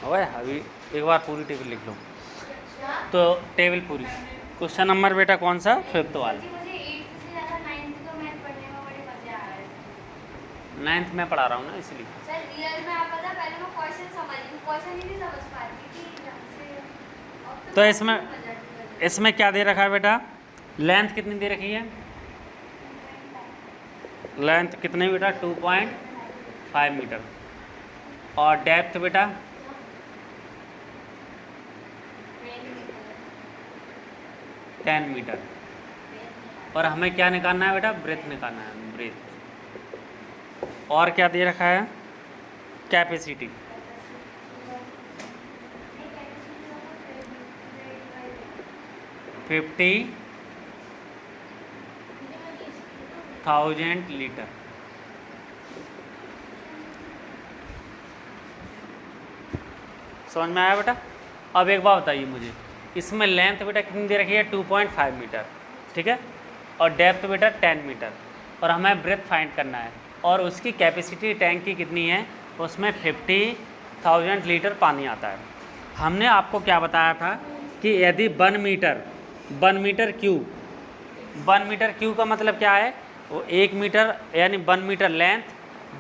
हो गया। अभी एक बार पूरी टेबल लिख लो। तो टेबल पूरी। क्वेश्चन नंबर बेटा कौन सा? 5th वाला। जी मुझे 8th से ज़्यादा 9th का मैथ पढ़ने में बड़े मज़े आ रहे हैं। 9th में पढ़ा रहा हूँ ना इसलिए। सर रियल में आप पता पहले मैं क्वेश्चन क्वेश्चन ही नहीं समझ पाती थी ढंग से। अब तो मैथ में मजा आती है। इसमें क्या दे रखा है बेटा? लेंथ कितनी दे रखी है? लेंथ कितनी बेटा? 2.5 मीटर। और डेप्थ बेटा 10 मीटर। और हमें क्या निकालना है बेटा? ब्रेथ निकालना है, ब्रेथ। और क्या दे रखा है? कैपेसिटी। Fifty 1000 litre. समझ में आया बेटा? अब एक बात बताइए मुझे, इसमें लेंथ बेटा कितनी दे रखी है? 2.5 मीटर, ठीक है। और डेप्थ बेटा 10 मीटर। और हमें ब्रेथ फाइंड करना है। और उसकी कैपेसिटी टैंक की कितनी है? उसमें 50,000 लीटर पानी आता है। हमने आपको क्या बताया था कि यदि 1 मीटर क्यूब, 1 मीटर क्यूब का मतलब क्या है? वो 1 मीटर यानी 1 मीटर लेंथ,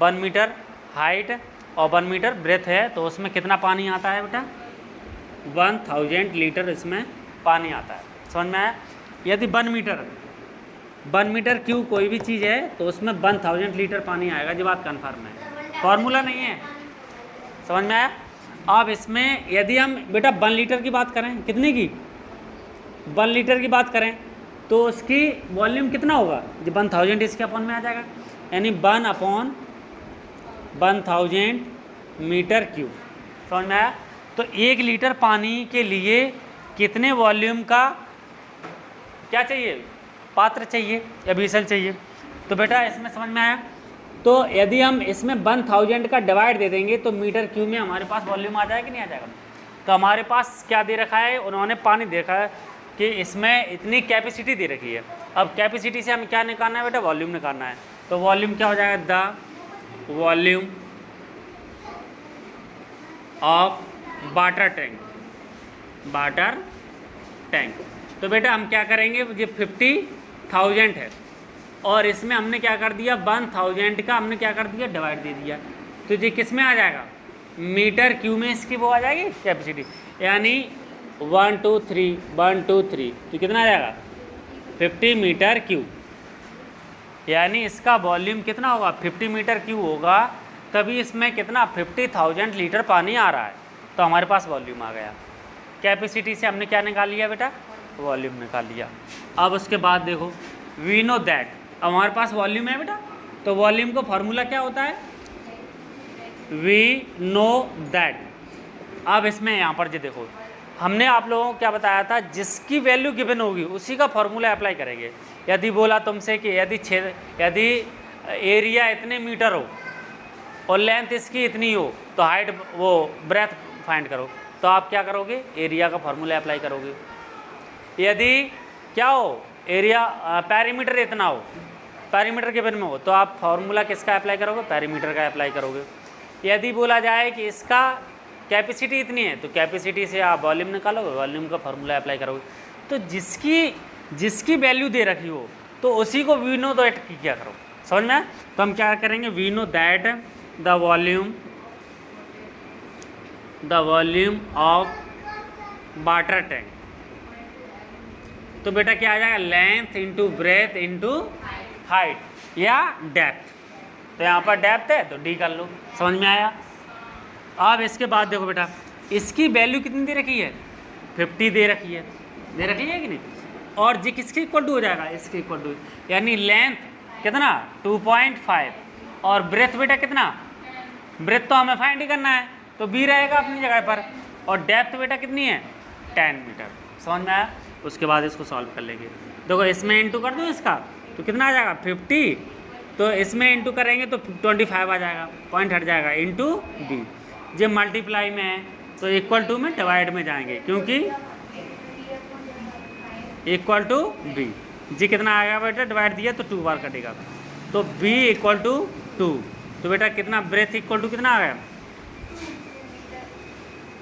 1 मीटर हाइट और 1 मीटर ब्रेथ है, तो उसमें कितना पानी आता है बेटा? 1000 लीटर इसमें पानी आता है। समझ में आया? यदि 1 मीटर क्यूब कोई भी चीज़ है तो उसमें 1000 लीटर पानी आएगा। ये बात कन्फर्म है, फॉर्मूला नहीं है। समझ में आया? अब इसमें यदि हम बेटा 1 लीटर की बात करें, कितने की? 1 लीटर की बात करें तो उसकी वॉल्यूम कितना होगा? जो 1000 इसके अपॉन में आ जाएगा, यानी 1/1000 मीटर क्यूब। समझ में आया? तो 1 लीटर पानी के लिए कितने वॉल्यूम का क्या चाहिए? पात्र चाहिए या बीसल चाहिए। तो बेटा इसमें समझ में आया? तो यदि हम इसमें 1000 का डिवाइड दे देंगे तो मीटर क्यूब में हमारे पास वॉल्यूम आ जाएगा कि नहीं आ जाएगा? तो हमारे पास क्या दे रखा है? उन्होंने पानी दे रखा है कि इसमें इतनी कैपेसिटी दे रखी है। अब कैपेसिटी से हमें क्या निकालना है बेटा? वॉल्यूम निकालना है। तो वॉल्यूम क्या हो जाएगा? The volume of water tank, water tank. तो बेटा हम क्या करेंगे? ये 50,000 है और इसमें हमने क्या कर दिया? 1000 का हमने क्या कर दिया? डिवाइड दे दिया। तो ये किस में आ जाएगा? मीटर क्यूब में इसकी वो आ जाएगी कैपेसिटी, यानी 1 2 3 तो कितना आ जाएगा? 50 मीटर क्यूब। यानी इसका वॉल्यूम कितना होगा? 50 मीटर क्यूब होगा। तभी इसमें कितना? 50,000 लीटर पानी आ रहा है। तो हमारे पास वॉल्यूम आ गया। कैपेसिटी से हमने क्या निकाल लिया बेटा? वॉल्यूम निकाल लिया। अब उसके बाद देखो, वी नो दैट, अब हमारे पास वॉल्यूम है बेटा, तो वॉल्यूम का फॉर्मूला क्या होता है? We know that. अब इसमें यहाँ पर जो देखो, हमने आप लोगों को क्या बताया था? जिसकी वैल्यू गिवन होगी उसी का फॉर्मूला अप्लाई करेंगे। यदि बोला तुमसे कि यदि एरिया इतने मीटर हो और लेंथ इसकी इतनी हो तो हाइट वो ब्रेथ फाइंड करो, तो आप क्या करोगे? एरिया का फॉर्मूला अप्लाई करोगे। यदि क्या हो? एरिया पेरीमीटर इतना हो, पेरीमीटर गिवन में हो, तो आप फॉर्मूला किसका अप्लाई करोगे? पेरीमीटर का अप्लाई करोगे। यदि बोला जाए कि इसका कैपेसिटी इतनी है तो कैपेसिटी से आप वॉल्यूम निकालोगे, वॉल्यूम का फॉर्मूला अप्लाई करोगे। तो जिसकी वैल्यू दे रखी हो तो उसी को वी नो दैट की क्या करो। समझ में? तो हम क्या करेंगे? We know that the volume of water tank. तो बेटा क्या आ जाएगा? Length into breadth into height या डेप्थ। तो यहाँ पर डेप्थ है तो डी कर लो। समझ में आया? अब इसके बाद देखो बेटा, इसकी वैल्यू कितनी दे रखी है? 50 दे रखी है कि नहीं? और जी किसके इक्वल टू हो जाएगा? इसके इक्वल टू, यानी लेंथ कितना? 2.5 और ब्रेथ बेटा कितना? ब्रेथ तो हमें फाइंड ही करना है तो बी रहेगा अपनी जगह पर। और डेप्थ बेटा कितनी है? 10 मीटर। समझ में आया? उसके बाद इसको सॉल्व कर लेंगे। देखो इसमें इंटू कर दो इसका, तो कितना आ जाएगा? 50। तो इसमें इंटू करेंगे तो 25 आ जाएगा, पॉइंट हट जाएगा, इंटू बी। जब मल्टीप्लाई में है तो इक्वल टू में डिवाइड में जाएंगे, क्योंकि इक्वल टू बी। जी कितना आएगा बेटा? डिवाइड दिया तो 2 बार कटेगा, तो बी इक्वल टू 2। तो बेटा कितना? ब्रेथ इक्वल टू कितना आ गया?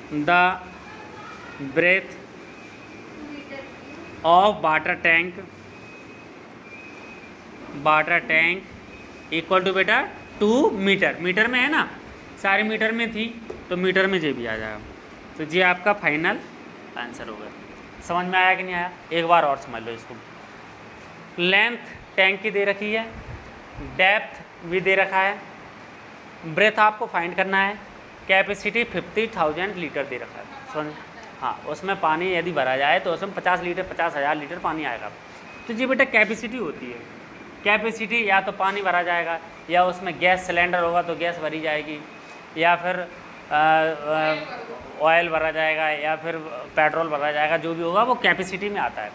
The breadth metre cube of water tank equal to बेटा 2 मीटर। मीटर में है ना, सारे मीटर में थी तो मीटर में जे भी आ जाएगा। तो ये आपका फाइनल आंसर होगा। समझ में आया कि नहीं आया? एक बार और समझ लो इसको। लेंथ टैंक की दे रखी है, डेप्थ भी दे रखा है, ब्रेथ आपको फाइंड करना है, कैपेसिटी 50,000 लीटर दे रखा है। समझ? हाँ, उसमें पानी यदि भरा जाए तो उसमें 50 लीटर 50,000 लीटर पानी आएगा। तो ये बेटा कैपेसिटी होती है। कैपेसिटी या तो पानी भरा जाएगा, या उसमें गैस सिलेंडर होगा तो गैस भरी जाएगी, या फिर ऑयल भरा जाएगा, या फिर पेट्रोल भरा जाएगा। जो भी होगा वो कैपेसिटी में आता है।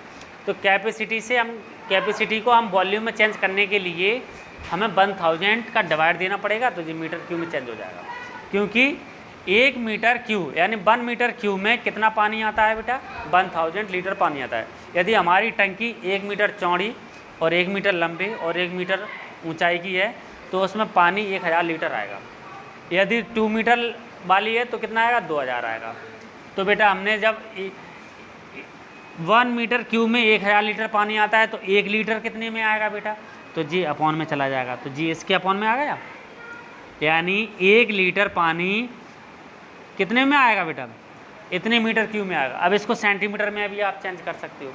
तो कैपेसिटी को हम वॉल्यूम में चेंज करने के लिए हमें 1000 का डिवाइड देना पड़ेगा, तो ये मीटर क्यूब में चेंज हो जाएगा। क्योंकि 1 मीटर क्यूब यानी 1 मीटर क्यूब में कितना पानी आता है बेटा? 1000 लीटर पानी आता है। यदि हमारी टंकी 1 मीटर चौड़ी और 1 मीटर लंबी और 1 मीटर ऊंचाई की है तो उसमें पानी 1000 लीटर आएगा। यदि 2 मीटर वाली है तो कितना आएगा? 2000 आएगा। तो बेटा हमने जब 1 मीटर क्यूब में 1000 लीटर पानी आता है तो 1 लीटर कितने में आएगा बेटा? तो जी अपॉन में चला जाएगा, तो जी इसके अपॉन में आ गया। यानी 1 लीटर पानी कितने में आएगा बेटा? इतने मीटर क्यूब में आएगा। अब इसको सेंटीमीटर में भी आप चेंज कर सकते हो।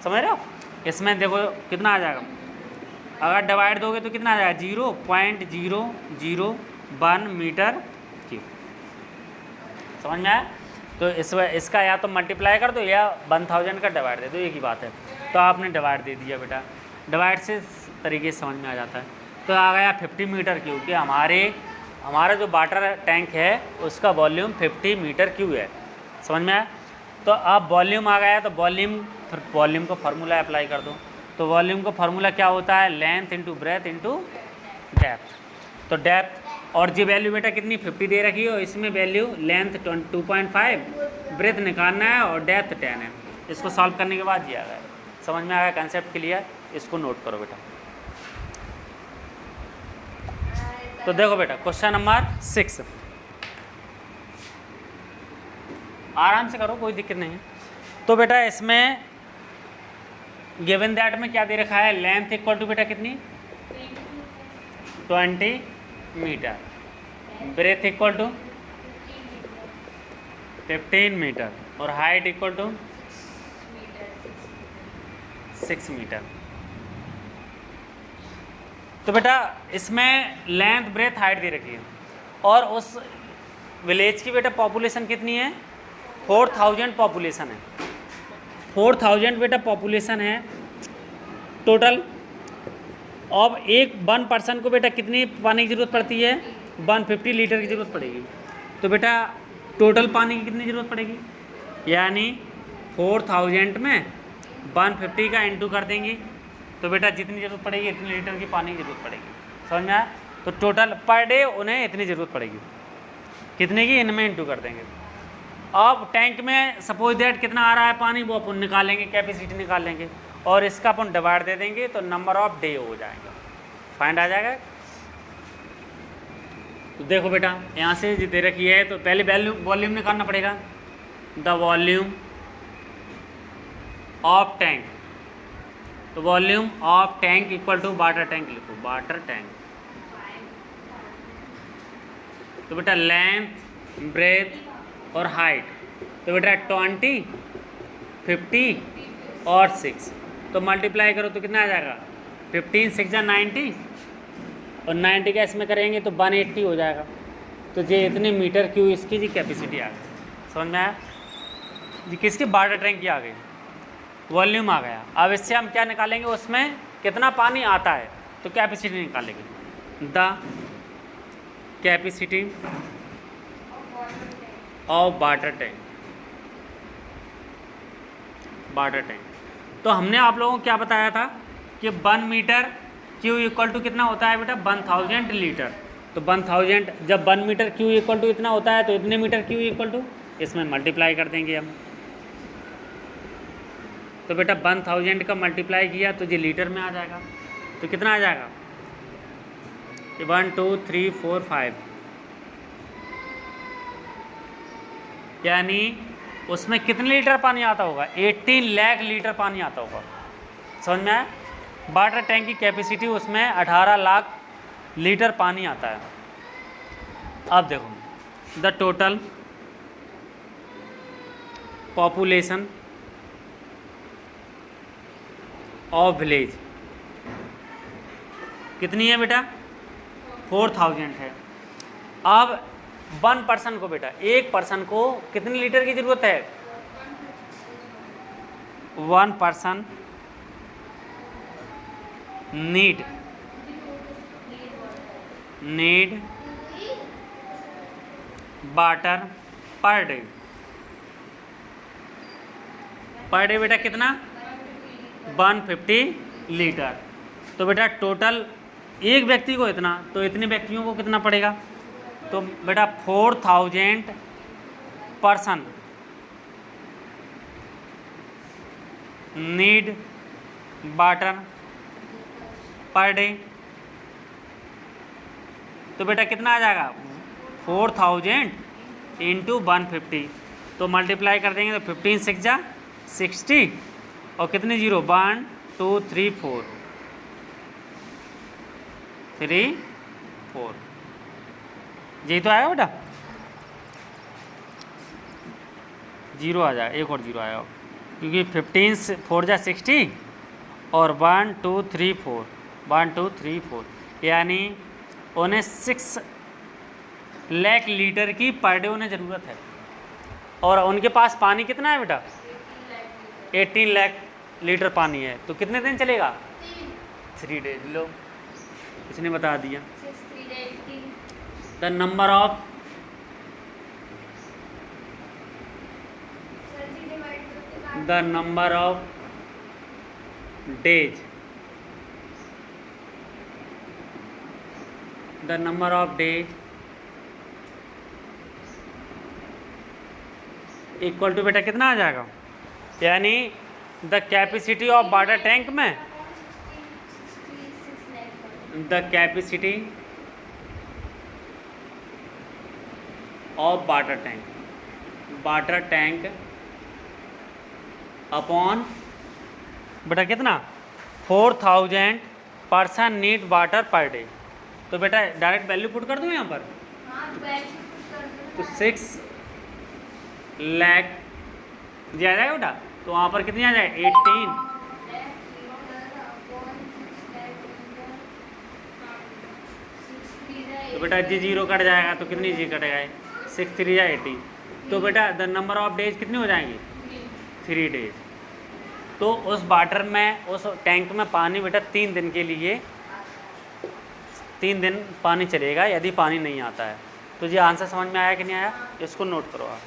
समझ रहे हो? इसमें देखो कितना आ जाएगा, अगर डिवाइड दोगे तो कितना आ जाएगा? 0.001 मीटर क्यूब। समझ में आया? तो इसका या तो मल्टीप्लाई कर दो या 1000 का डिवाइड दे दो, एक ही बात है। तो आपने डिवाइड दे दिया बेटा, डिवाइड से तरीके से समझ में आ जाता है। तो आ गया 50 मीटर क्यूब कि हमारा जो वाटर टैंक है उसका वॉल्यूम 50 मीटर क्यूब है। समझ में आया? तो अब वॉल्यूम आ गया, तो वॉल्यूम को फार्मूला अप्लाई कर दो। तो वॉल्यूम का फार्मूला क्या होता है? Length into breadth into depth. तो डेप्थ और जी वैल्यू बेटा कितनी? 50 दे रखी है, और इसमें वैल्यू लेंथ 2.5, ब्रेथ निकालना है और डेप्थ 10 है। इसको सॉल्व करने के बाद दिया गया। समझ में आ गया? Concept clear? इसको नोट करो बेटा। तो देखो बेटा क्वेश्चन नंबर 6, आराम से करो, कोई दिक्कत नहीं है। तो बेटा इसमें गिवन दैट में क्या दे रखा है? लेंथ इक्वल टू बेटा कितनी? 20 metre, breadth equal to 15 metre और हाइट इक्वल टू 6 मीटर। तो बेटा इसमें लेंथ ब्रेथ हाइट दे रखी है, और उस विलेज की बेटा पॉपुलेशन कितनी है? 4000 पॉपुलेशन है। 4000 बेटा पॉपुलेशन है टोटल। अब वन पर्सन को बेटा कितनी पानी की ज़रूरत पड़ती है? 150 लीटर की ज़रूरत पड़ेगी। तो बेटा टोटल पानी की कितनी ज़रूरत पड़ेगी? यानी 4000 में 150 का इंटू कर देंगे तो बेटा जितनी ज़रूरत पड़ेगी इतनी लीटर की पानी की ज़रूरत पड़ेगी। समझ में आया? तो टोटल पर डे उन्हें इतनी ज़रूरत पड़ेगी। कितने की? इनमें इंटू कर देंगे। अब टैंक में सपोज दैट कितना आ रहा है पानी, वो अपन निकालेंगे, कैपेसिटी निकाल लेंगे, और इसका अपन डिवाइड दे देंगे तो नंबर ऑफ डे हो जाएगा, फाइंड आ जाएगा। तो देखो बेटा यहाँ से दे रखी है, तो पहले वॉल्यूम निकालना पड़ेगा। द वॉल्यूम ऑफ टैंक, तो volume of tank equal to water tank लिखो, वाटर टैंक। तो बेटा लेंथ, ब्रेथ और हाइट, तो बेटा 20, 50 और 6, तो मल्टीप्लाई करो तो कितना आ जाएगा? 15 6 जा 90, और 90 का इसमें करेंगे तो 180 हो जाएगा। तो ये इतने मीटर क्यूब इसकी जी कैपेसिटी आ गई। समझ में आया? जी किसकी? वाटर टैंक की आ गई, वॉल्यूम आ गया। अब इससे हम क्या निकालेंगे? उसमें कितना पानी आता है, तो कैपेसिटी निकालेंगे। The capacity of water tank, water tank. तो हमने आप लोगों को क्या बताया था कि 1 मीटर क्यूब इक्वल टू कितना होता है बेटा? 1000 लीटर। तो 1000 जब 1 मीटर क्यूब इक्वल टू इतना होता है तो इतने मीटर क्यूब इक्वल टू इसमें मल्टीप्लाई कर देंगे हम। तो बेटा 1000 का मल्टीप्लाई किया तो ये लीटर में आ जाएगा। तो कितना आ जाएगा? 1 2 3 4 5 यानी उसमें कितने लीटर पानी आता होगा? 18 लाख लीटर पानी आता होगा। समझ में आया? वाटर टैंक की कैपेसिटी उसमें 18 लाख लीटर पानी आता है। अब देखो the total population of village कितनी है बेटा? 4000 है। अब 1 पर्सन को बेटा, एक पर्सन को कितने लीटर की ज़रूरत है? 1 person need water per day बेटा कितना? 150 लीटर। तो बेटा टोटल एक व्यक्ति को इतना, तो इतने व्यक्तियों को कितना पड़ेगा? तो बेटा 4000 person need water per day. तो बेटा कितना आ जाएगा? 4000 इंटू 150। तो मल्टीप्लाई कर देंगे तो 15 6 जा 60 और कितने जीरो? 1 2 3 4 यही तो आया बेटा। जीरो आ जाएगा, एक और जीरो आया क्योंकि 15 से 4 जा 60 और 1 2 3 4 1 2 3 4 यानी उन्हें 6 लाख लीटर की पर डे उन्हें ज़रूरत है। और उनके पास पानी कितना है बेटा? 18 लाख लीटर पानी है। तो कितने दिन चलेगा? 3 डेज। लो इसने बता दिया। The number of days equal to बेटा कितना आ जाएगा? यानी the capacity of water tank में the capacity of water tank upon बेटा कितना? 4000 person need water per day. तो बेटा डायरेक्ट वैल्यू पुट कर दूँ यहाँ पर? तो 6 लाख दिया जाएगा बेटा। तो वहाँ पर कितनी आ जाएगा? 18 तो बेटा जी जीरो कट जाएगा तो कितनी जी कटेगा? 6 3 या 80। तो बेटा द नंबर ऑफ डेज कितनी हो जाएंगी? 3 डेज। तो उस वाटर में, उस टैंक में पानी बेटा 3 दिन के लिए 3 दिन पानी चलेगा यदि पानी नहीं आता है। तो ये आंसर समझ में आया कि नहीं आया? इसको नोट करो आप।